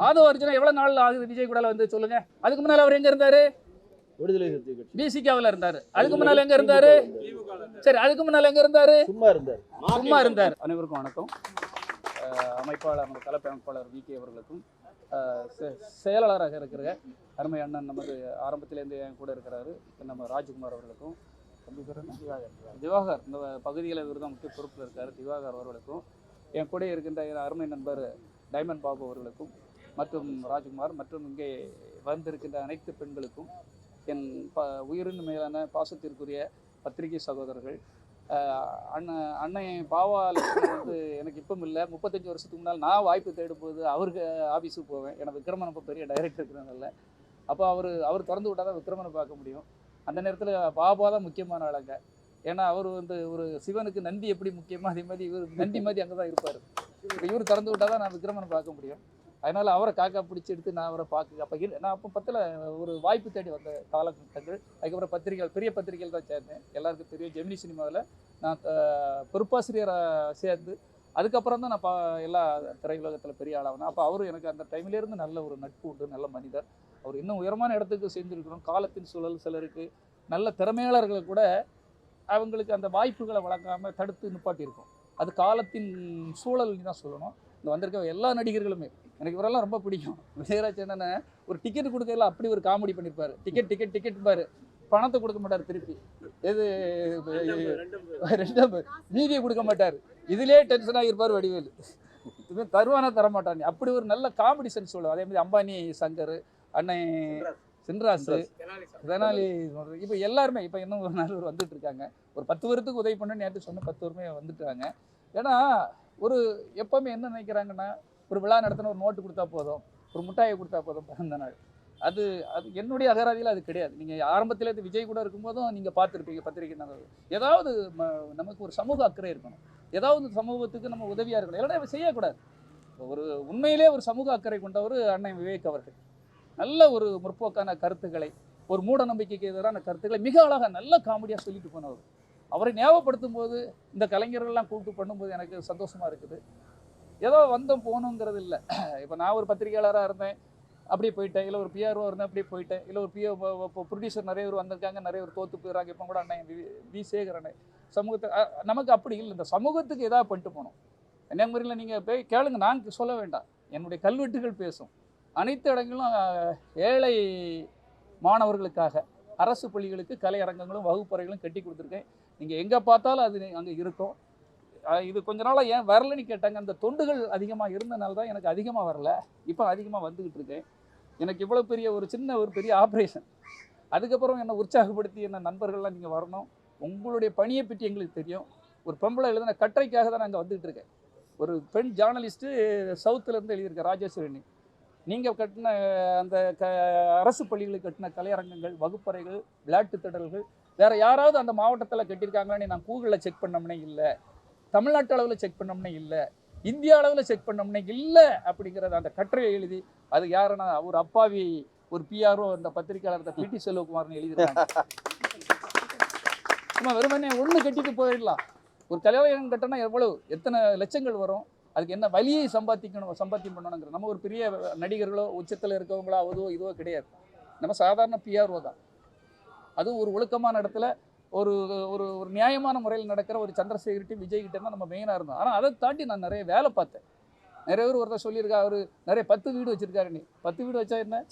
ஆதவ அர்ஜுனா எவ்வளவு நாள் ஆகுது விஜய் கூட வந்து சொல்லுங்க. அதுக்கு முன்னால அவர் எங்க இருந்தாரு? விடுதலை சிறுத்தை கட்சி பிசிகாவில் இருந்தாரு. அதுக்கு முன்னால எங்க இருந்தாரு? சரி, அதுக்கு முன்னால எங்க இருந்தாரு? சும்மா இருந்தார். அனைவருக்கும் வணக்கம். அமைப்பாளர் நம்ம தலைமை அமைப்பாளர் விகே அவர்களுக்கும் செயலாளராக இருக்கிற அருமை அண்ணன் நமது ஆரம்பத்திலேருந்து என் கூட இருக்கிறாரு நம்ம ராஜ்குமார் அவர்களுக்கும், திவாகர் இந்த பகுதியில் இவர் தான் முக்கிய பொறுப்பில் இருக்கார், திவாகர் அவர்களுக்கும், என் கூட இருக்கின்ற அருமை நண்பர் டைமண்ட் பாபு அவர்களுக்கும் மற்றும் ராஜ்குமார் மற்றும் இங்கே வந்திருக்கின்ற அனைத்து பெண்களுக்கும் என் உயிரின் மேலான பாசத்திற்குரிய பத்திரிகை சகோதரர்கள். அண்ணன் பாவா லட்சுமணன் வந்து எனக்கு இப்பவும் இல்லை, 35 வருஷத்துக்கு முன்னால் நான் வாய்ப்பு தேடும்போது அவருக்கு ஆஃபீஸுக்கு போவேன். ஏன்னா விக்ரமன் இப்போ பெரிய டைரக்டர் இருக்கிறனால அப்போ அவர் திறந்து விட்டால் தான் விக்ரமனை பார்க்க முடியும். அந்த நேரத்தில் பாபா தான் முக்கியமான ஆளுங்க. ஏன்னா அவர் வந்து ஒரு சிவனுக்கு நந்தி எப்படி முக்கியமோ அதே மாதிரி இவர் நந்தி மாதிரி அங்கே தான் இருப்பார். இப்போ இவர் திறந்து விட்டால் தான் நான் விக்ரமனை பார்க்க முடியும். அதனால் அவரை காக்கா பிடிச்சி எடுத்து நான் அவரை பார்க்க அப்போ நான் அப்போ பத்தில் ஒரு வாய்ப்பு தேடி வந்த காலகட்டங்கள். அதுக்கப்புறம் பத்திரிகைகள் பெரிய பத்திரிகைகள் தான் சேர்ந்தேன். எல்லாருக்கும் தெரியும், ஜெமினி சினிமாவில் நான் பொறுப்பாசிரியராக சேர்ந்து அதுக்கப்புறம் தான் நான் எல்லா திரையுலகத்தில் பெரிய ஆளாகணும். அப்போ அவரும் எனக்கு அந்த டைம்லேருந்து நல்ல ஒரு நட்பு உண்டு, நல்ல மனிதர். அவர் இன்னும் உயரமான இடத்துக்கு சேர்ந்துருக்கணும். காலத்தின் சூழல் சிலருக்கு நல்ல திறமையாளர்களை கூட அவங்களுக்கு அந்த வாய்ப்புகளை வழங்காமல் தடுத்து நிப்பாட்டியிருக்கோம். அது காலத்தின் சூழல்னு தான் சொல்லணும். இந்த வந்திருக்க எல்லா நடிகர்களுமே எனக்கு இவரெல்லாம் ரொம்ப பிடிக்கும். விஜயராஜ் என்னென்ன ஒரு டிக்கெட் கொடுக்கல அப்படி ஒரு காமெடி பண்ணியிருப்பார். டிக்கெட் பாரு, பணத்தை கொடுக்க மாட்டார், திருப்பி எது ரெண்டாம் மீதியை கொடுக்க மாட்டார். இதுலேயே டென்ஷனாக இருப்பார் வடிவேலு. இதுவே தருவானா தரமாட்டான். அப்படி ஒரு நல்ல காமெடி சென்ஸ் சொல்லுவார். அதே மாதிரி அம்பானி சங்கர், அண்ணன் சின்ராசு, தெனாலி, இப்போ எல்லாருமே இப்போ இன்னும் ஒரு நாள் வந்துட்டு இருக்காங்க. ஒரு 10 வருடத்துக்கு உதவி பண்ணணும்னு நேற்று சொன்ன 10 வருமே வந்துட்டாங்க. ஏன்னா ஒரு எப்போவுமே என்ன நினைக்கிறாங்கன்னா, ஒரு விழா நடத்தின ஒரு நோட்டு கொடுத்தா போதும், ஒரு முட்டாயை கொடுத்தா போதும் பிறந்த நாள். அது என்னுடைய அகராதியில் அது கிடையாது. நீங்கள் ஆரம்பத்தில் இது விஜய் கூட இருக்கும்போதும் நீங்கள் பார்த்துருப்பீங்க பத்திரிகை. ஏதாவது நமக்கு ஒரு சமூக அக்கறை இருக்கணும், ஏதாவது சமூகத்துக்கு நம்ம உதவியாக இருக்கணும். எல்லாம் செய்யக்கூடாது. ஒரு உண்மையிலே ஒரு சமூக அக்கறை கொண்டவர் அண்ணன் விவேக் அவர்கள். நல்ல ஒரு முற்போக்கான கருத்துக்களை, ஒரு மூட நம்பிக்கைக்கு எதிரான கருத்துக்களை மிக அழகாக நல்ல காமெடியாக சொல்லிட்டு போனவர். அவரை ஞாபகப்படுத்தும் போது இந்த கலைஞர்கள்லாம் கூப்பிட்டு பண்ணும்போது எனக்கு சந்தோஷமாக இருக்குது. ஏதோ வந்தோம் போகணுங்கிறது இல்லை. இப்போ நான் ஒரு பத்திரிகையாளராக இருந்தேன், அப்படியே போயிட்டேன். இல்லை ஒரு பிஆர்ஓ இருந்தேன், அப்படியே போயிட்டேன். இல்லை ஒரு இப்போ ப்ரொடியூசர் நிறைய பேர் வந்திருக்காங்க, நிறைய பேர் தோற்று போயிடறாங்க. இப்போ கூட அண்ணன் வி சேகர் அண்ணன் சமூகத்தை நமக்கு அப்படி இல்லை. இந்த சமூகத்துக்கு எதாவது பண்ணிட்டு போகணும். என்ன முறையில் நீங்கள் போய் கேளுங்க, நான் சொல்ல வேண்டாம், என்னுடைய கல்வெட்டுகள் பேசும். அனைத்து இடங்களும் ஏழை மாணவர்களுக்காக அரசு பள்ளிகளுக்கு கலையரங்கங்களும் வகுப்பறைகளும் கட்டி கொடுத்துருக்கேன். நீங்கள் எங்கே பார்த்தாலும் அது அங்கே இருக்கும். இது கொஞ்ச நாளாக ஏன் வரலன்னு கேட்டாங்க. அந்த தொண்டுகள் அதிகமாக இருந்தனால தான் எனக்கு அதிகமாக வரல. இப்போ அதிகமாக வந்துக்கிட்டு இருக்கேன். எனக்கு இவ்வளோ பெரிய ஒரு சின்ன ஒரு பெரிய ஆப்ரேஷன். அதுக்கப்புறம் என்னை உற்சாகப்படுத்தி என்ன நண்பர்கள்லாம் நீங்கள் வரணும், உங்களுடைய பணியை பற்றி எங்களுக்கு தெரியும். ஒரு பொம்பளை எழுதின கட்டுரைக்காக தான் நாங்கள் வந்துக்கிட்டு இருக்கேன். ஒரு பெண் ஜேர்னலிஸ்ட்டு சவுத்துலேருந்து எழுதியிருக்கேன், ராஜேஸ்வரினி. நீங்கள் கட்டின அந்த அரசு பள்ளிகளுக்கு கட்டின கலையரங்கங்கள், வகுப்பறைகள், விளையாட்டு திடல்கள் வேறு யாராவது அந்த மாவட்டத்தில் கட்டியிருக்காங்களான்னு நான் கூகுளில் செக் பண்ணோம்னே இல்லை, தமிழ்நாட்டு அளவில் செக் பண்ணோம்னே இல்லை, இந்தியா அளவில் செக் பண்ணோம்னே இல்லை அப்படிங்கிறத அந்த கட்டுரையை எழுதி அது யாருன்னா ஒரு அப்பாவி ஒரு பிஆர்ஓ அந்த பத்திரிகையாளர் பிடி செல்வகுமார்னு எழுதியிருக்காங்க. சும்மா வெறுமனே ஒன்று கட்டிட்டு போயிடலாம். ஒரு கலையரங்கம் கட்டினா எத்தனை லட்சங்கள் வரும், அதுக்கு என்ன வழியை சம்பாத்தியம் பண்ணணுங்கிற. நம்ம ஒரு பெரிய நடிகர்களோ உச்சத்தில் இருக்கவங்களோ இதுவோ கிடையாது. நம்ம சாதாரண பிஆர்ஓ தான். அதுவும் ஒரு ஒழுக்கமான இடத்துல ஒரு ஒரு ஒரு நியாயமான முறையில் நடக்கிற ஒரு சந்திரசேகர்கிட்ட விஜய்கிட்ட நம்ம மெயினாக இருந்தோம். ஆனால் அதை தாண்டி நான் நிறைய வேலை பார்த்தேன். நிறைய பேர் ஒருத்தர் சொல்லியிருக்கா, அவர் நிறைய 10 வீடு வச்சுருக்காரு. நீ 10 வீடு வச்சா என்ன,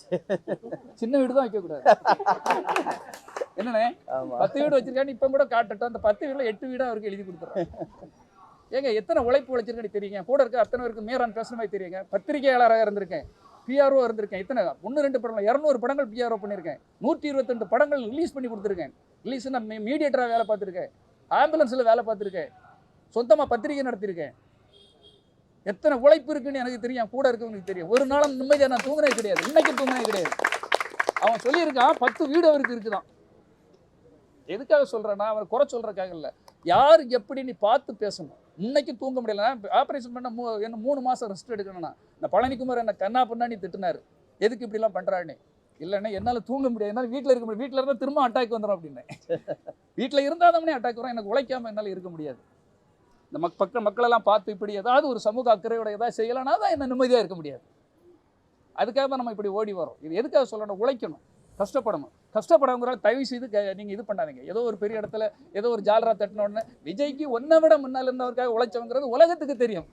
சின்ன வீடு தான் வைக்கக்கூடாது. என்னண்ணே 10 வீடு வச்சுருக்கான்னு இப்போ கூட காட்டட்டும். அந்த 10 வீட்டில் 8 வீடாக அவருக்கு எழுதி கொடுத்துட்றேன். ஏங்க எத்தனை உழைப்பு உழைச்சிருக்கேன்னு தெரியுங்க. கூட இருக்க அத்தனை பேருக்கு மேரான் பேசுகிற மாதிரி தெரியுங்க. பத்திரிகையாளராக இருந்திருக்கேன், பிஆர்ஓ இருந்திருக்கேன். இத்தனை 1-2 படங்கள் 200 படங்கள் பிஆர்ஓ பண்ணியிருக்கேன். 122 படங்கள் ரிலீஸ் பண்ணி கொடுத்துருக்கேன். ரிலீஸ் நான் மீடியேட்டராக வேலை பார்த்துருக்கேன், ஆம்புலன்ஸில் வேலை பார்த்துருக்கேன், சொந்தமாக பத்திரிகை நடத்தியிருக்கேன். எத்தனை உழைப்பு இருக்குன்னு எனக்கு தெரியும், கூட இருக்கவங்களுக்கு தெரியும். ஒரு நாளும் நிம்மதியாக நான் தூங்குனே கிடையாது, இன்னைக்கு தூங்குனே கிடையாது. அவன் சொல்லியிருக்கான் 10 வீடு அவருக்கு இருக்குதான். எதுக்காக சொல்கிறேன்னா அவன் குறை சொல்கிறக்காக இல்லை, யார் எப்படி நீ பார்த்து பேசணும். இன்னைக்கு தூங்க முடியல. ஆப்ரேஷன் பண்ண என்ன 3 மாதம் ரெஸ்ட் எடுக்கணும்னா இந்த பழனிக்குமார் என்ன கண்ணா பண்ணான்னு திட்டினார், எதுக்கு இப்படிலாம் பண்ணுறான்னு. இல்லைன்னா என்னால் தூங்க முடியாது, என்னால் வீட்டில் இருக்க முடியும், வீட்டில் இருந்தால் திரும்ப அட்டாக் வந்துடும் அப்படின்னு. வீட்டில் இருந்தால் தான் அட்டாக் வரும், எனக்கு உழைக்காமல் என்னால் இருக்க முடியாது. இந்த மக்களெல்லாம் பார்த்து இப்படி ஏதாவது ஒரு சமூக அக்கறையோட ஏதாவது செய்யலைன்னா தான் என்ன நிம்மதியாக இருக்க முடியாது. அதுக்காக தான் நம்ம இப்படி ஓடி வரோம். இது எதுக்காக சொல்லணும்? உழைக்கணும், கஷ்டப்படணும். கஷ்டப்படவங்களால தயவு செய்து நீங்கள் இது பண்ணாதீங்க. ஏதோ ஒரு பெரிய இடத்துல ஏதோ ஒரு ஜாலரா தட்டின உடனே விஜய்க்கு ஒன்றை விட முன்னால் இருந்தவருக்காக உழைச்சவங்கிறது உலகத்துக்கு தெரியும்.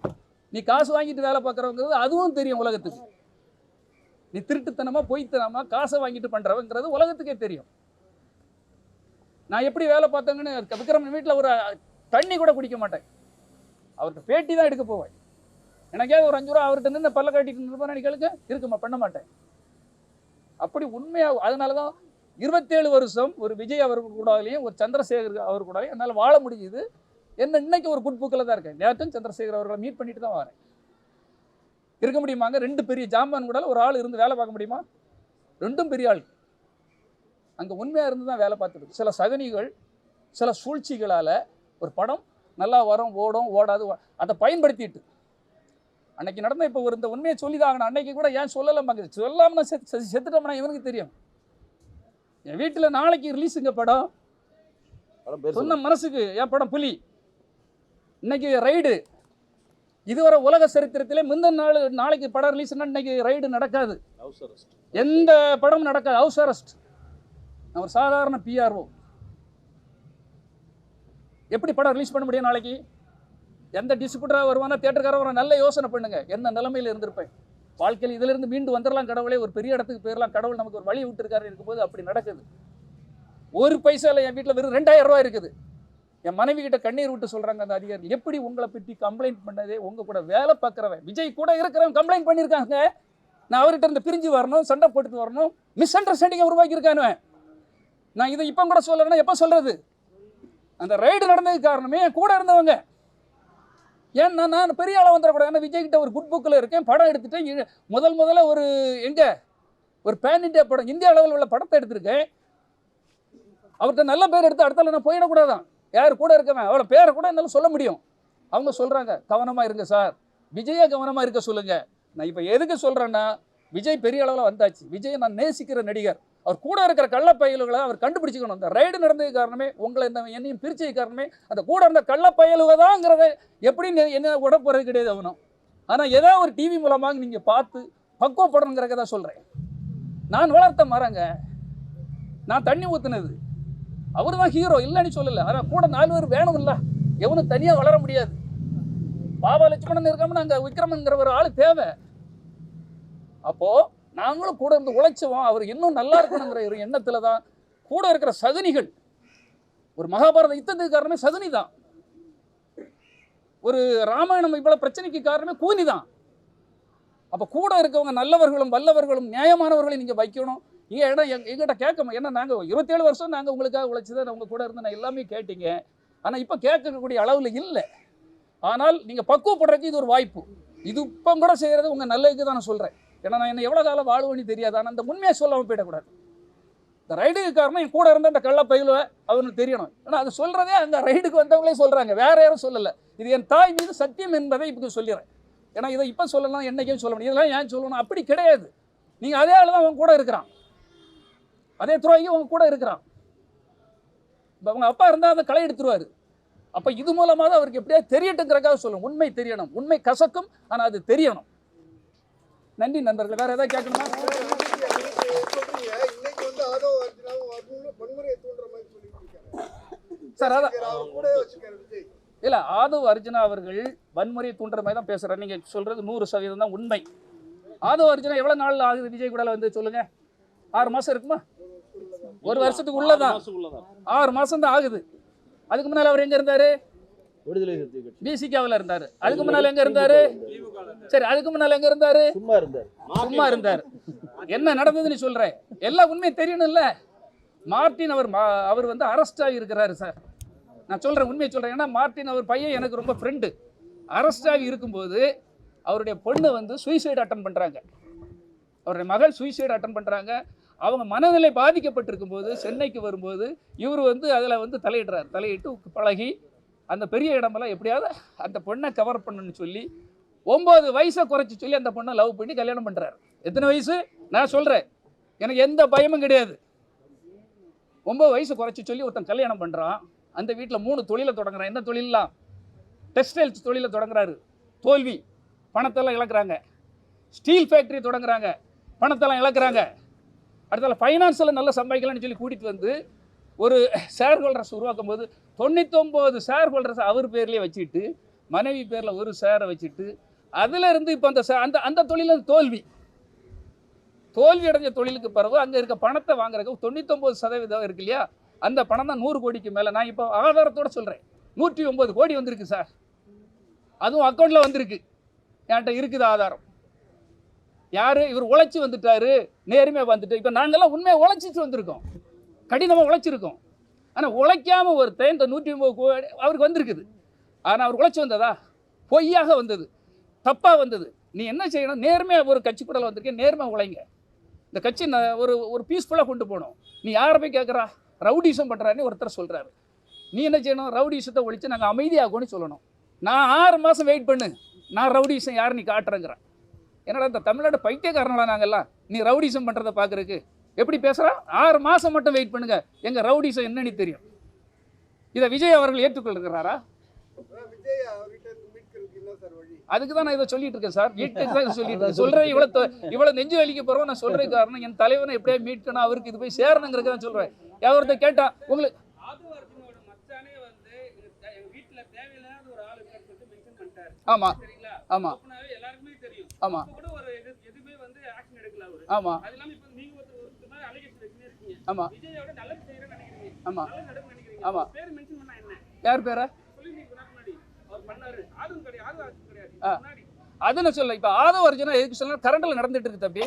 நீ காசு வாங்கிட்டு வேலை பார்க்குறவங்கிறது அதுவும் தெரியும் உலகத்துக்கு. நீ திருட்டுத்தனமா பொய்த்தனமா காசை வாங்கிட்டு பண்ணுறவங்கிறது உலகத்துக்கே தெரியும். நான் எப்படி வேலை பார்த்தேங்கன்னு விக்ரமன் வீட்டில் ஒரு தண்ணி கூட குடிக்க மாட்டேன். அவருக்கு பேட்டி தான் எடுக்க போவேன். எனக்கே ஒரு 5 ரூபா அவர்கிட்ட நின்று பல்ல காட்டிட்டு இருப்பேன் கேளுங்க, இருக்குமா, பண்ண மாட்டேன். அப்படி உண்மையாக அதனால தான் 27 வருஷம் ஒரு விஜய் அவர் கூடலையும் ஒரு சந்திரசேகர் அவர் கூடலையும் என்னால் வாழ முடியுது. என்ன இன்னைக்கு ஒரு குட் புக்கில் தான் இருக்கேன். நேற்றும் சந்திரசேகர் அவர்களை மீட் பண்ணிட்டு தான் வரேன். இருக்க முடியுமாங்க? 2 பெரிய ஜாம்பான் கூட ஒரு ஆள் இருந்து வேலை பார்க்க முடியுமா? 2ம் பெரிய ஆள். அங்கே உண்மையாக இருந்து தான் வேலை பார்த்துருக்கு. சில சகனிகள் சில சூழ்ச்சிகளால் ஒரு படம் நல்லா வரும், ஓடும், ஓடாது, அதை பயன்படுத்திட்டு அன்னைக்கு நடந்த இப்போ ஒரு இந்த உண்மையை சொல்லி தான் ஆகணும். அன்னைக்கு கூட ஏன் சொல்லலாமாங்க? சொல்லாமல் செத்துட்டோம்னா இவனுக்கு தெரியும். என் வீட்டில் நாளைக்கு ரிலீஸுங்க படம், சொன்ன மனசுக்கு என் படம் புலி. இன்னைக்கு ரைடு. இதுவரை உலக சரித்திரத்திலே முந்தின நாளைக்கு படம் ரிலீஸ்னா இன்னைக்கு ரைடு நடக்காது, எந்த படமும் நடக்காது. House arrest. நான் ஒரு சாதாரண பிஆர்ஓ, எப்படி படம் ரிலீஸ் பண்ண முடியும் நாளைக்கு? எந்த டிஸ்ட்ரிபியூட்டராக வருவானா, தியேட்டருக்காரர் வர, நல்ல யோசனை பண்ணுங்க. என்ன நிலைமையில் இருந்திருப்பேன் வாழ்க்கையில். இதிலிருந்து மீண்டு வந்துடலாம் கடவுளே, ஒரு பெரிய இடத்துக்கு போயிடலாம், கடவுள் நமக்கு ஒரு வழி விட்டுருக்காரு இருக்கும்போது அப்படி நடக்குது. ஒரு பைசாவில் என் வீட்டில் வெறும் 2000 ரூபா இருக்குது. என் மனைவி கிட்ட கண்ணீர் விட்டு சொல்கிறாங்க அந்த அதிகாரி, எப்படி உங்களை பற்றி கம்ப்ளைண்ட் பண்ணதே உங்கள் கூட வேலை பார்க்குறவன் விஜய் கூட இருக்கிறவன் கம்ப்ளைண்ட் பண்ணியிருக்காங்க. நான் அவர்கிட்ட இருந்து பிரிஞ்சு வரணும், சண்டை போட்டுட்டு வரணும், மிஸ் அண்டர்ஸ்டாண்டிங்கை உருவாக்கியிருக்கானுவேன். நான் இதை இப்போ கூட சொல்லலைன்னா எப்போ சொல்கிறது? அந்த ரைடு நடந்ததுக்கு காரணமே கூட இருந்தவங்க. ஏன்னா நான் பெரிய ஆளாக வந்துடக்கூடாது. ஏன்னா விஜய் கிட்ட ஒரு குட் புக்கில் இருக்கேன், படம் எடுத்துட்டேன். முதல்ல ஒரு ஒரு பேன் இண்டியா படம், இந்திய அளவில் உள்ள படத்தை எடுத்திருக்கேன். அவர்கிட்ட நல்ல பேர் எடுத்து அடுத்தால நான் போயிடக்கூடாதான். யார் கூட இருக்கவன் அவ்வளோ பேரை கூட என்னால் சொல்ல முடியும். அவங்க சொல்கிறாங்க கவனமாக இருங்க சார், விஜயை கவனமாக இருக்க சொல்லுங்கள். நான் இப்போ எதுக்கு சொல்கிறேன்னா, விஜய் பெரிய அளவில் வந்தாச்சு. விஜயை நான் நேசிக்கிற நடிகர். அவர் கூட இருக்கிற கள்ளப்பயல்களை அவர் கண்டுபிடிச்சிக்கணும். அந்த ரைடு நடந்தது காரணமே, உங்களை என்னையும் பிரிச்சது காரணமே அந்த கூட இருந்த கள்ளப்பயலுக தான்ங்கிறத எப்படி என்ன உடப்புறது கிடையாது அவனும். ஆனால் ஏதோ ஒரு டிவி மூலமாக நீங்கள் பார்த்து பக்குவப்படணுங்கிறத தான் சொல்கிறேன். நான் வளர்த்த மரங்க, நான் தண்ணி ஊற்றுனது. அவர் தான் ஹீரோ, இல்லைன்னு சொல்லலை. ஆனால் கூட 4 பேர் வேணும் இல்லை, எவனும் தனியாக வளர முடியாது. பாபா லட்சுமணன் இருக்காம அங்கே விக்ரமன்கிற ஒரு ஆள் தேவை. அப்போது நாங்களும் கூட இருந்து உழைச்சோம், அவர் இன்னும் நல்லா இருக்கணுங்கிற ஒரு எண்ணத்தில் தான் கூட இருக்கிற சகுனிகள். ஒரு மகாபாரத யுத்தத்துக்கு காரணமே சகுனி தான். ஒரு ராமாயணம் இவ்வளோ பிரச்சனைக்கு காரணமே கூனி தான். அப்போ கூட இருக்கவங்க நல்லவர்களும் வல்லவர்களும் நியாயமானவர்களையும் நீங்கள் வைக்கணும். இடம் எங்கிட்ட கேட்க, ஏன்னா நாங்கள் 27 வருஷம் நாங்கள் உங்களுக்காக உழைச்சிதான் உங்கள் கூட இருந்து நான் எல்லாமே கேட்டீங்க. ஆனால் இப்போ கேட்கக்கூடிய அளவில் இல்லை. ஆனால் நீங்கள் பக்குவப்படுறதுக்கு இது ஒரு வாய்ப்பு. இது இப்போ கூட செய்கிறது உங்கள் நல்லதுக்கு தான் நான் சொல்கிறேன். ஏன்னா நான் என்ன எவ்வளோ காலம் வாழ்வனி தெரியாது. ஆனால் அந்த உண்மையை சொல்லாமல் போயிடக்கூடாது. இந்த ரைடுக்கு காரணம் என் கூட இருந்த அந்த கள்ள பயிலுவை அவனுக்கு தெரியணும். ஏன்னா அது சொல்கிறதே அந்த ரைடுக்கு வந்தவங்களே சொல்கிறாங்க, வேற யாரும் சொல்லலை. இது என் தாய் மீது சத்தியம் என்பதை இப்போ சொல்லிடுறேன். ஏன்னா இதை இப்போ சொல்லலாம், என்றைக்கும் சொல்ல முடியும். இதெல்லாம் ஏன் சொல்லணும்? அப்படி கிடையாது. நீங்கள் அதே ஆள் தான் அவங்க கூட இருக்கிறான், அதே துறைக்கு அவங்க கூட இருக்கிறான். இப்போ அவங்க அப்பா இருந்தால் அதை களை எடுத்துருவார். அப்போ இது மூலமாக தான் அவருக்கு எப்படியா தெரியட்டுங்கிறக்காக சொல்லணும். உண்மை தெரியணும். உண்மை கசக்கும், ஆனால் அது தெரியணும். நன்றி நண்பர்கள். வேற ஏதாவது கேட்கணுமா? சார் அதான் இல்லை, ஆதவ் அர்ஜுனா அவர்கள் வன்முறையை தூண்டுற மாதிரி தான் பேசுகிறார். நீங்கள் சொல்கிறது 100% தான் உண்மை. ஆதவ் அர்ஜுனா எவ்வளோ நாள் ஆகுது விஜய் கூட வந்து சொல்லுங்கள்? 6 மாதம் இருக்குமா? 1 வருஷத்துக்கு உள்ளதான், 6 மாதம் தான் ஆகுது. அதுக்கு முன்னால் அவர் எங்கே இருந்தார்? பிசிகாவில் இருந்தார். அதுக்கு முன்னால் எங்கே இருந்தார்? சரி, அதுக்கு முன்னால் எங்கே இருந்தார்? சும்மா இருந்தார். என்ன நடந்ததுன்னு சொல்கிறேன். எல்லா உண்மையும் தெரியணும்ல. மார்ட்டின் அவர் வந்து அரெஸ்ட் ஆகி இருக்கிறாரு சார். நான் சொல்கிறேன், உண்மையை சொல்கிறேன். ஏன்னா மார்ட்டின் அவர் பையன் எனக்கு ரொம்ப ஃப்ரெண்டு. அரெஸ்ட் ஆகி இருக்கும்போது அவருடைய பொண்ணு வந்து சூசைடு அட்டன் பண்ணுறாங்க. அவருடைய மகள் சூசைடு அட்டன் பண்ணுறாங்க. அவங்க மனநிலை பாதிக்கப்பட்டிருக்கும் போது சென்னைக்கு வரும்போது இவர் வந்து அதில் வந்து தலையிடுறார். தலையிட்டு பழகி அந்த பெரிய இடமெல்லாம் எப்படியாவது அந்த பொண்ணை கவர் பண்ணணும்னு சொல்லி 9 வயசை குறைச்சி சொல்லி அந்த பொண்ணை லவ் பண்ணி கல்யாணம் பண்ணுறாரு. எத்தனை வயசு? நான் சொல்கிறேன், எனக்கு எந்த பயமும் கிடையாது. 9 வயசு குறைச்சி சொல்லி ஒருத்தன் கல்யாணம் பண்ணுறான். அந்த வீட்டில் 3 தொழிலை தொடங்குறான். என்ன தொழிலாம்? டெக்ஸ்டைல்ஸ் தொழிலை தொடங்குறாரு. தோல்வி, பணத்தெல்லாம் இழக்கிறாங்க. ஸ்டீல் ஃபேக்ட்ரி தொடங்குறாங்க. பணத்தெல்லாம் இழக்கிறாங்க. அடுத்தால ஃபைனான்ஸில் நல்லா சம்பாதிக்கலாம்னு சொல்லி கூட்டிகிட்டு வந்து ஒரு ஷேர் ஹோல்டர்ஸ் உருவாக்கும் போது 99 ஷேர் ஹோல்டர்ஸ் அவர் பேர்லேயே வச்சுட்டு மனைவி பேரில் ஒரு ஷேரை வச்சுட்டு அதிலிருந்து இப்போ அந்த அந்த தொழில் தோல்வி அடைஞ்ச தொழிலுக்கு பிறகு அங்கே இருக்க பணத்தை வாங்குறதுக்கு 99% இருக்கு இல்லையா, அந்த பணம் தான் 100 கோடிக்கு மேலே. நான் இப்போ ஆதாரத்தோடு சொல்கிறேன், 109 கோடி வந்திருக்கு சார். அதுவும் அக்கௌண்ட்டில் வந்திருக்கு, என்கிட்ட இருக்குது ஆதாரம். யார் இவர் உழைச்சி வந்துட்டாரு, நேர்மையாக வந்துட்டு. இப்போ நாங்கள்லாம் உண்மையாக உழைச்சிட்டு வந்திருக்கோம், கடினமாக உழைச்சிருக்கோம். ஆனால் உழைக்காமல் ஒருத்தன் இந்த 109 கோடி அவருக்கு வந்திருக்குது. ஆனால் அவர் உழைச்சி வந்ததா? பொய்யாக வந்தது, தப்பாக வந்தது. நீ என்ன செய்யணும், நேர்மையாக ஒரு கட்சி கூட வந்திருக்கேன், நேர்மையாக உழைங்க. இந்த கட்சி ஒரு பீஸ்ஃபுல்லாக கொண்டு போகணும். நீ யாரை போய் கேட்குறா, ரவுடிசம் பண்ணுறான்னு ஒருத்தர் சொல்கிறாரு. நீ என்ன செய்யணும், ரவுடிசத்தை ஒழித்து நாங்கள் அமைதியாகணும்னு சொல்லணும். நான் 6 மாதம் வெயிட் பண்ணு, நான் ரவுடிசம் யார் நீ காட்டுறேங்கிறேன். என்னடா இந்த தமிழ்நாடு பைத்தியக்காரங்களா நாங்கள்லாம், நீ ரவுடிசம் பண்ணுறதை பார்க்குறதுக்கு எப்படி பேசுகிறா? 6 மாதம் மட்டும் வெயிட் பண்ணுங்க, எங்கள் ரவுடிசம் என்னன்னு தெரியும். இதை விஜய் அவர்கள் ஏற்றுக்கொள்கிறாரா? அதுக்கு தான் நான் இதை சொல்லிட்டு இருக்கேன் சார். வீட்டுக்கு தான் சொல்லிட்டு இருக்கேன். சொல்கிறேன், இவ்வளோ நெஞ்சு வலிக்க போகிறோம். நான் சொல்கிறேன் காரணம், என் தலைவனை எப்படியா மீட்கணும், அவருக்கு இது போய் சேரணுங்கிறதுக்கு தான் சொல்கிறேன். ஒருத்த கேட்டான் உங்களுக்கு ஆமாம் ஆமாம் ஆமாம் ஆமாம் ஆமாம் ஆமாம் ஆமாம். யார் பேரா? அது நான் சொல்ல. இப்போ ஆதவ அர்ஜுனா எதுக்கு சொல்ல, கரண்டில் நடந்துட்டு இருக்கு தம்பி.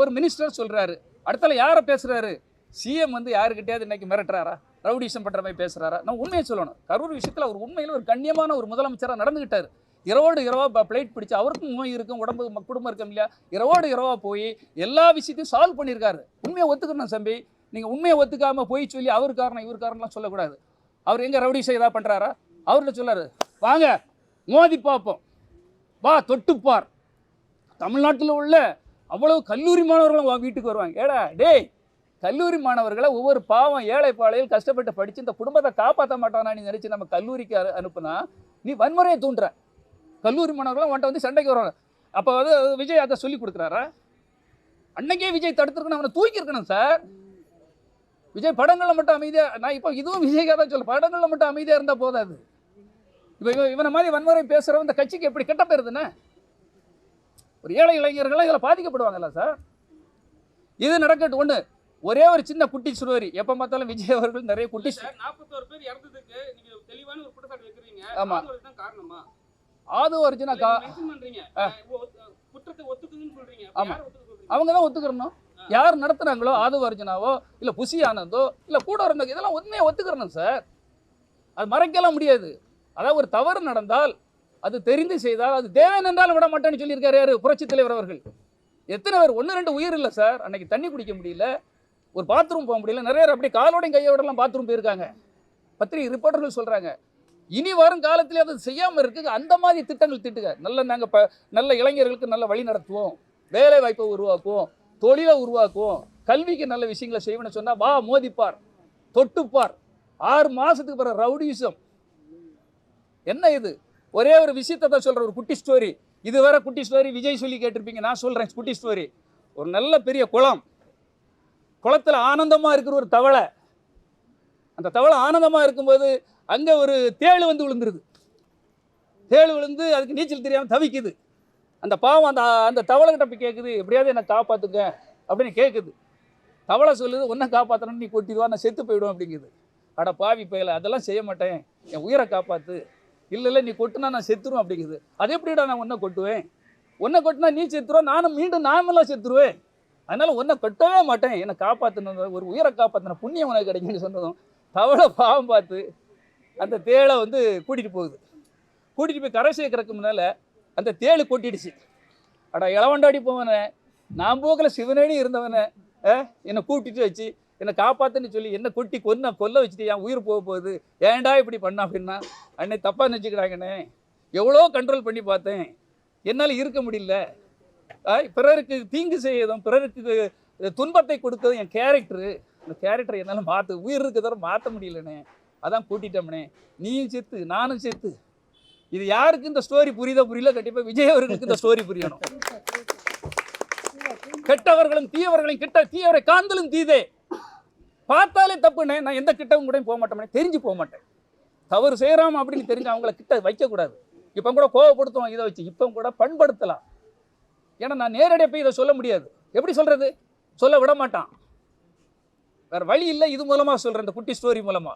ஒரு மினிஸ்டர் சொல்கிறாரு, அடுத்தால யாரை பேசுகிறாரு, சிஎம் வந்து யாருக்கிட்டையாவது இன்னைக்கு மிரட்டுறாரா, ரவுடிசம் பண்ணுற மாதிரி பேசுகிறாரா? நான் உண்மையை சொல்லணும், கரூர் விஷயத்தில் அவர் உண்மையில் ஒரு கண்ணியமான ஒரு முதலமைச்சராக நடந்துக்கிட்டார். இரவோடு இரவாக பிளேட் பிடிச்சி, அவருக்கும் நோய் இருக்கும், உடம்பு குடும்பம் இருக்கும் இல்லையா, இரவோடு இரவாக போய் எல்லா விஷயத்தையும் சால்வ் பண்ணியிருக்காரு. உண்மையை ஒத்துக்கணும் தம்பி. நீங்கள் உண்மையை ஒத்துக்காமல் போய் சொல்லி அவர் காரணம் இவர் காரணம்லாம் சொல்லக்கூடாது. அவர் எங்கே ரவுடிசம் ஏதாவது பண்ணுறாரா? அவர்கிட்ட சொல்லாரு, வாங்க மோதி பார்ப்போம், வா தொட்டுப்பார். தமிழ்நாட்டில் உள்ள அவ்வளவு கல்லூரி மாணவர்களும் வீட்டுக்கு வருவாங்க. ஏடா டேய், கல்லூரி மாணவர்களை ஒவ்வொரு பாவம் ஏழை பாளையில் கஷ்டப்பட்டு படித்து இந்த குடும்பத்தை காப்பாற்ற மாட்டானா நீ நினச்சி நம்ம கல்லூரிக்கு அனுப்புனா நீ வன்முறையை தூண்டுற. கல்லூரி மாணவர்களும் அவன்கிட்ட வந்து சண்டைக்கு வருவாங்க. அப்போ வந்து விஜய் அதை சொல்லி கொடுக்குறாரா? அன்னைக்கே விஜய் தடுத்துருக்கணும், அவனை தூக்கியிருக்கணும் சார். விஜய் படங்களில் மட்டும் அமைதியாக, நான் இப்போ இதுவும் விஜய்க்காக தான் சொல்ல, படங்களில் மட்டும் அமைதியாக இருந்தால் போதாது. இப்போ இவனை மாதிரி வன்முறை பேசுகிறவன் இந்த கட்சிக்கு எப்படி கெட்ட போயிருதுன்னு ஒரு ஏழை இளைஞர்கள்லாம் இதில் பாதிக்கப்படுவாங்கல்ல சார். இது நடக்கட்டும். ஒன்று ஒரே ஒரு சின்ன குட்டி சுருவரி, எப்போ பார்த்தாலும் விஜய் அவர்கள் நிறைய குட்டி 41 பேர் இறந்ததுக்கு நீங்க தெளிவான ஒரு குற்றச்சாட்டு வைக்கிறீங்க. ஆமா, அதுதான் காரணமா? ஆதவ அர்ஜுனா மென்ஷன் பண்றீங்க, குற்றத்தை ஒத்துக்குங்கன்னு சொல்றீங்க. ஆமா, அவங்க தான் ஒத்துக்கிறணும். யார் நடத்துறாங்களோ, ஆதவ அர்ஜுனாவோ இல்லை புசி ஆனந்தோ இல்லை கூட இருந்தோ, இதெல்லாம் உண்மையை ஒத்துக்கிறணும் சார். அது மறைக்கலாம் முடியாது. அதாவது ஒரு தவறு நடந்தால் அது தெரிந்து செய்தால் அது தேவன் என்றாலும் விட மாட்டேன்னு சொல்லியிருக்காரு யார்? புரட்சித் தலைவர் அவர்கள். எத்தனை பேர் 1-2 உயிர் இல்லை சார். அன்னைக்கு தண்ணி குடிக்க முடியல, ஒரு பாத்ரூம் போக முடியல, நிறைய அப்படி காலோடையும் கையோடலாம் பாத்ரூம் போயிருக்காங்க. பத்திரிகை ரிப்போர்ட்டர்கள் சொல்கிறாங்க. இனி வரும் காலத்திலே அது செய்யாமல் இருக்கு. அந்த மாதிரி திட்டங்கள் திட்டுங்க. நாங்கள் நல்ல இளைஞர்களுக்கு நல்ல வழி நடத்துவோம், வேலை வாய்ப்பை உருவாக்குவோம், தொழிலை உருவாக்குவோம், கல்விக்கு நல்ல விஷயங்களை செய்வோம்னு சொன்னால் வா மோதிப்பார், தொட்டுப்பார். 6 மாதத்துக்கு பிறகு ரவுடிசம் என்ன? இது ஒரே ஒரு விஷயத்தை தான் சொல்கிறேன், ஒரு குட்டி ஸ்டோரி. இது வேற குட்டி ஸ்டோரி, விஜய் சொல்லி கேட்டிருப்பீங்க, நான் சொல்கிறேன் குட்டி ஸ்டோரி. ஒரு நல்ல பெரிய குளத்தில் ஆனந்தமாக இருக்கிற ஒரு தவளை. அந்த தவளை ஆனந்தமாக இருக்கும்போது அங்கே ஒரு தேள் வந்து விழுந்துருது. தேள் விழுந்து அதுக்கு நீச்சல் தெரியாமல் தவிக்குது. அந்த பாவம் அந்த தவளைகிட்ட போய் கேட்குது, எப்படியாவது என்னை காப்பாற்றுங்க அப்படின்னு கேட்குது. தவளை சொல்லுது, ஒன்றை காப்பாற்றணும்னு நீ கொட்டிடுவா, நான் செத்து போயிடுவேன் அப்படிங்குது. அட பாவி பயல, அதெல்லாம் செய்ய மாட்டேன், என் உயிரை காப்பாற்று. இல்லை நீ கொட்டுனா நான் செத்துருவேன் அப்படிங்குது. அது எப்படிடா நான் ஒன்றை கொட்டுவேன்? ஒன்றை கொட்டினா நீ செத்துருவேன், நானும் மீண்டும் நாமெல்லாம் செத்துருவேன். அதனால் ஒன்றை கொட்டவே மாட்டேன், என்னை காப்பாற்றணும், ஒரு உயிரை காப்பாற்றின புண்ணியம் உனக்கு கிடைக்குன்னு சொன்னதும் தவளை பாவம் பார்த்து அந்த தேளை வந்து கூட்டிகிட்டு போகுது. கூட்டிகிட்டு போய் கரை சேர்க்கறதுக்கு முன்னால் அந்த தேள் கொட்டிடுச்சு. அட இளவண்டாடி போவனே, நான் போக்கில் சிவனேனி இருந்தவனை என்னை கூட்டிட்டு வச்சு என்னை காப்பாற்றுன்னு சொல்லி என்னை கொட்டி கொல்ல வச்சுட்டு என் உயிர் போக போகுது, ஏன்டா இப்படி பண்ண அப்படின்னா அன்னை தப்பாக நினச்சிக்கிறாங்கண்ணே. எவ்வளோ கண்ட்ரோல் பண்ணி பார்த்தேன், என்னால் இருக்க முடியல. பிறருக்கு தீங்கு செய்யதும் பிறருக்கு துன்பத்தை கொடுத்ததும் என் கேரக்டரு. அந்த கேரக்டரை என்னால் உயிர் இருக்க தவிர மாற்ற முடியலண்ணே, அதான் கூட்டிட்டோம்னே. நீயும் செத்து நானும் செத்து. இது யாருக்கு இந்த ஸ்டோரி புரியல கண்டிப்பாக விஜய் அவர்களுக்கு இந்த ஸ்டோரி புரியணும். கெட்டவர்களும் தீயவர்களும் தீயவரை காந்தலும் தீதே. பார்த்தாலே தப்புண்ணே, நான் எந்த கிட்டவும் கூட போக மாட்டேன், தெரிஞ்சு போக மாட்டேன். தவறு செய்யறாம அப்படின்னு தெரிஞ்சு அவங்கள கிட்ட வைக்கக்கூடாது. இப்போ கூட கோவப்படுத்துவோம் இதை வச்சு, இப்போ கூட பண்படுத்தலாம். ஏன்னா நான் நேரடியாக போய் இதை சொல்ல முடியாது. எப்படி சொல்றது? சொல்ல விட மாட்டான். வேற வழி இல்லை. இது மூலமா சொல்றேன், இந்த குட்டி ஸ்டோரி மூலமா.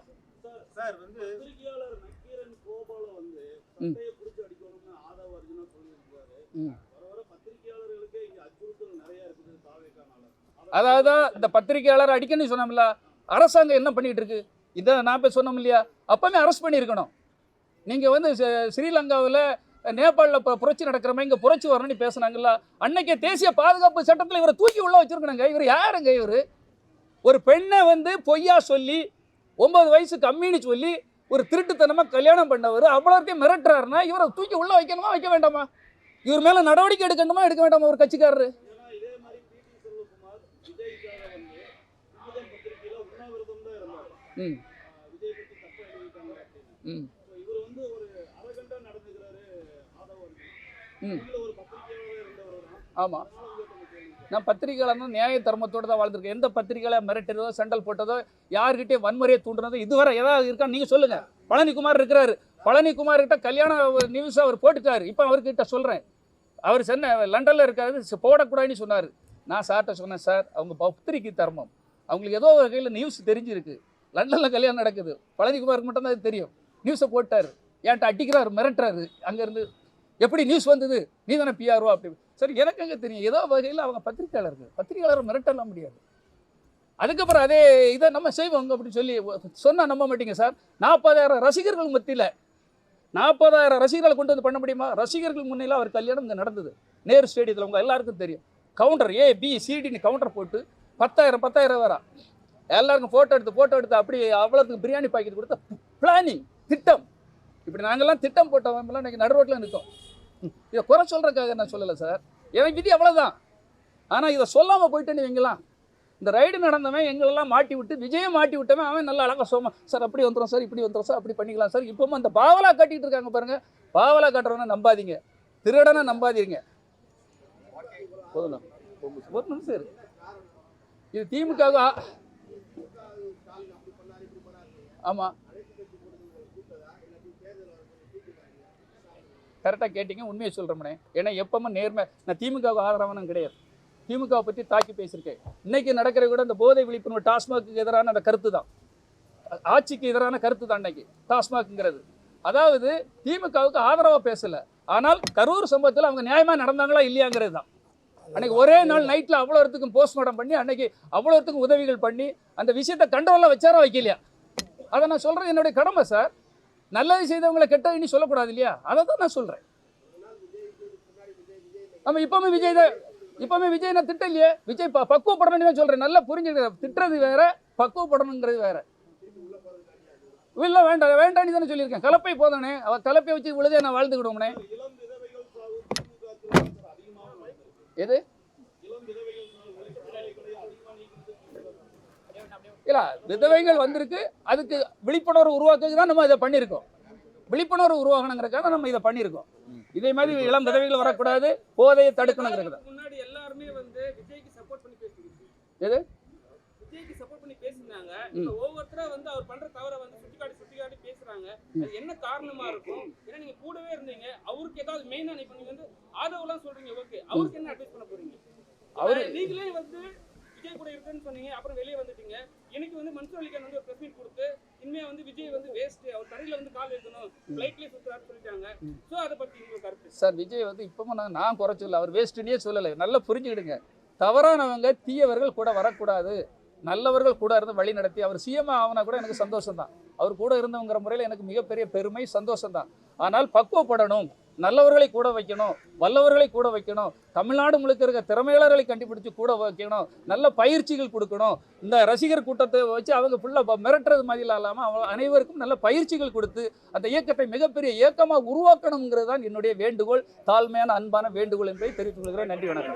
சார் வந்து பத்திரிகையாளர் நக்கீரன் கோபால வந்து சட்டையை பிடிச்சி அடிக்கணும்னு ஆதவ அர்ஜுனா சொல்லியிருக்காரு. வர பத்திரிகையாளர்களுக்கு இங்க அச்சுறுத்தல் நிறைய இருக்குது தாவேக்கானால. அதாவது இந்த பத்திரிகையாளர் அடிக்கணும்னு சொன்னோம்ல, அரசாங்கம் என்ன பண்ணிட்டு இருக்கு? இதை நான் போய் சொன்னோம் இல்லையா, அப்பவே அரெஸ்ட் பண்ணியிருக்கணும். நீங்க வந்து ஸ்ரீலங்காவில் நேபாளில் புரட்சி நடக்கிற மாதிரி இங்கே புரட்சி வரணும்னு பேசுனாங்கல்ல, அன்னைக்கே தேசிய பாதுகாப்பு சட்டத்தில் இவரை தூக்கி உள்ள வச்சிருக்கணுங்க. இவர் யாருங்க? இவர் ஒரு பெண்ணை வந்து பொய்யா சொல்லி 9 வயசு கம்மின்னு சொல்லி ஒரு திருட்டுத்தனமாக கல்யாணம் பண்ணவர் அவ்வளோத்தையும் மிரட்டுறாருன்னா இவரை தூக்கி உள்ள வைக்கணுமா வைக்க வேண்டாமா? இவர் மேலே நடவடிக்கை எடுக்கணுமா எடுக்க வேண்டாமா ஒரு கட்சிக்காரரு? இதே மாதிரி பிடி செல்வகுமார் விஜய்க்காக வந்து விஜய் பத்திரிகையில உண்ணாவிரதம் தான் இருந்தார். விஜய் பத்தி தப்பா எழுதிட்டாங்க அப்படின்னு. இவர் வந்து ஒரு அரகண்டா நடந்துக்கிறாரு ஆதவ அர்ஜுனா. ஒரு பத்திரிகையாளர் இருந்தவர் தான். ஆமாம், நான் பத்திரிகையாளர்னா நியாய தர்மத்தோடு தான் வாழ்ந்துருக்கேன். எந்த பத்திரிகையாளர் மிரட்டுறதோ சண்டல் போட்டதோ யார்கிட்டே வன்முறையை தூண்டுறதோ இதுவரை ஏதாவது இருக்கான்னு நீங்கள் சொல்லுங்கள். பழனிக்குமார் இருக்கிறாரு, பழனிக்குமார் கிட்ட கல்யாண நியூஸ் அவர் போட்டுட்டார். இப்போ அவர்கிட்ட சொல்கிறேன், அவர் லண்டனில் இருக்காரு, போடக்கூடாதுன்னு சொன்னார். நான் சார்கிட்ட சொன்னேன், சார் அவங்க பத்திரிகை தர்மம், அவங்களுக்கு ஏதோ வகையில் நியூஸ் தெரிஞ்சிருக்கு, லண்டனில் கல்யாணம் நடக்குது, பழனிக்குமாருக்கு மட்டும்தான் அது தெரியும். நியூஸை போட்டார், ஏன்ட்ட அடிக்கிறாரு, மிரட்டுறாரு. அங்கேருந்து எப்படி நியூஸ் வந்தது, நீ தானே பிஆர்ஓ அப்படி. சரி, எனக்கு அங்கே தெரியும் ஏதோ வகையில் அவங்க பத்திரிகையாளரை மிரட்டலாம் முடியாது. அதுக்கப்புறம் அதே இதை நம்ம செய்வோங்க அப்படின்னு சொல்லி சொன்னால் நம்ப மாட்டீங்க சார். 40,000 ரசிகர்கள் மத்தியில் 40,000 ரசிகர்களை கொண்டு வந்து பண்ண முடியுமா? ரசிகர்கள் முன்னில அவர் கல்யாணம் இங்கே நடந்தது நேரு ஸ்டேடியத்தில். உங்கள் எல்லாருக்கும் தெரியும். கவுண்டர் ABCDன்னு கவுண்டர் போட்டு 10,000 வேறா எல்லாருக்கும் ஃபோட்டோ எடுத்து அப்படி அவ்வளோத்துக்கு பிரியாணி பாக்கெட் கொடுத்த பிளானிங் திட்டம். இப்படி நாங்கள்லாம் திட்டம் போட்டவங்கலாம் இன்றைக்கி நடு ரோட்டில் நிற்கும். இதை குறை சொல்கிறதுக்காக நான் சொல்லலை சார், எனக்கு விதி அவ்வளோதான். ஆனால் இதை சொல்லாமல் போயிட்டேன்னு இவங்கெல்லாம் இந்த ரைடு நடந்தவன் எங்களெல்லாம் மாட்டி விட்டு, விஜயை மாட்டி விட்டவன் அவன் நல்லா அழகாக சோமா சார் அப்படி வந்துடும் சார், இப்படி வந்துடும் சார், அப்படி பண்ணிக்கலாம் சார். இப்போவும் அந்த பாவலா காட்டிகிட்டு இருக்காங்க பாருங்கள். பாவலா காட்டுறவனை நம்பாதீங்க, திருடனை நம்பாதீங்க. போதும் ஒரு நிமிஷம் இருக்கு. இது திமுக. ஆமாம், கரெக்டாக கேட்டிங்க, உண்மையை சொல்கிறோம்னே. ஏன்னா எப்பவுமே நேர்மை. நான் திமுகவுக்கு ஆதரவானும் கிடையாது, திமுகவை பற்றி தாக்கி பேசியிருக்கேன். இன்றைக்கி நடக்கிற கூட இந்த போதை விழிப்புணர்வு டாஸ்மாக்கு எதிரான அந்த கருத்து தான், ஆட்சிக்கு எதிரான கருத்து தான் இன்றைக்கி டாஸ்மாக்ங்கிறது. அதாவது திமுகவுக்கு ஆதரவாக பேசலை, ஆனால் கரூர் சம்பவத்தில் அவங்க நியாயமாக நடந்தாங்களா இல்லையாங்கிறது தான். அன்றைக்கி ஒரே நாள் நைட்டில் அவ்வளோ இடத்துக்கும் போஸ்ட்மார்ட்டம் பண்ணி அன்றைக்கி அவ்வளோ இடத்துக்கும் உதவிகள் பண்ணி அந்த விஷயத்தை கண்ட்ரோலில் வச்சாரா வைக்கலையா? அதை நான் சொல்கிறது என்னுடைய கடமை சார். நல்லது செய்தவங்களை கெட்ட இனி சொல்லக்கூடாது இல்லையா? அதை தான் நான் சொல்கிறேன். நம்ம இப்போவுமே விஜய் நான் திட்டம் இல்லையே. விஜய் பக்குவப்படணும்னு தான் சொல்கிறேன். நல்லா புரிஞ்சுக்கிற, திட்டுறது வேற, பக்குவப்படணுங்கிறது வேற. இல்லை வேண்டான்னு தானே சொல்லியிருக்கேன். கலப்பை போதானே, அவள் கலப்பை வச்சு விழுதே நான் வாழ்ந்துக்கிடுவோம்னே. எது இல்லை, விதவைகள் வந்திருக்கு, அதுக்கு விழிப்புணர்வு உருவாக்குறது தான் நம்ம இதை பண்ணியிருக்கோம். விழிப்புணர்வு உருவாகணுங்கிறதுக்காக நம்ம இதை பண்ணியிருக்கோம். இதே மாதிரி இளம் விதவைகள் வரக்கூடாது, போதையை தடுக்கணுங்கிறது. முன்னாடி எல்லாருமே வந்து விஜய்க்கு சப்போர்ட் பண்ணி பேசிக்கிட்டு, எது விஜய்க்கு சப்போர்ட் பண்ணி பேசினாங்க. இப்போ ஒவ்வொருத்தரா வந்து அவர் பண்ற தவறை வந்து சுட்டிக்காட்டி பேசுறாங்க. அது என்ன காரணமா இருக்கும்? ஏன்னா நீங்க கூடவே இருந்தீங்க, அவருக்கு ஏதாவது மெயினா நீங்க வந்து ஆதவெல்லாம் சொல்றீங்க, ஓகே, அவருக்கு என்ன அட்வைஸ் பண்ண போறீங்க? அவரு நீங்களே வந்து விஜய் கூட இருக்குன்னு சொன்னீங்க, அப்புறம் வெளியே வந்துட்டீங்க. இன்னைக்கு வந்து மன்சூர் அலிகான் வந்து ஒரு பிரஸ் மீட் கொடுத்து இனிமே வந்து விஜய் வந்து வேஸ்ட், அவர் தரையில வந்து கால் வைக்கணும், ஃப்ளைட்லயே சுத்துறாரு சொல்லிட்டாங்க. ஸோ அதை பத்தி உங்களுக்கு கருத்து? சார், விஜய் வந்து இப்பவும் நான் குறை சொல்லல, அவர் வேஸ்ட்டுன்னே சொல்லலை. நல்லா புரிஞ்சுக்கிடுங்க. தவறானவங்க தீயவர்கள் கூட வரக்கூடாது, நல்லவர்கள் கூட இருந்து வழி நடத்தி அவர் சிஎம் ஆகுனா கூட எனக்கு சந்தோஷம் தான். அவர் கூட இருந்தவங்கிற முறையில் எனக்கு மிகப்பெரிய பெருமை, சந்தோஷம் தான். ஆனால் பக்குவப்படணும், நல்லவர்களை கூட வைக்கணும், வல்லவர்களை கூட வைக்கணும், தமிழ்நாடு முழுக்க இருக்க திறமையாளர்களை கண்டுபிடிச்சு கூட வைக்கணும், நல்ல பயிற்சிகள் கொடுக்கணும். இந்த ரசிகர் கூட்டத்தை வச்சு அவங்க ஃபுல்லாக மிரட்டுறது மாதிரி இல்லாமல் அவங்க அனைவருக்கும் நல்ல பயிற்சிகள் கொடுத்து அந்த இயக்கத்தை மிகப்பெரிய இயக்கமாக உருவாக்கணுங்கிறது தான் என்னுடைய வேண்டுகோள், தாழ்மையான அன்பான வேண்டுகோள் என்பதை தெரிவித்துக் கொள்கிறேன். நன்றி, வணக்கம்.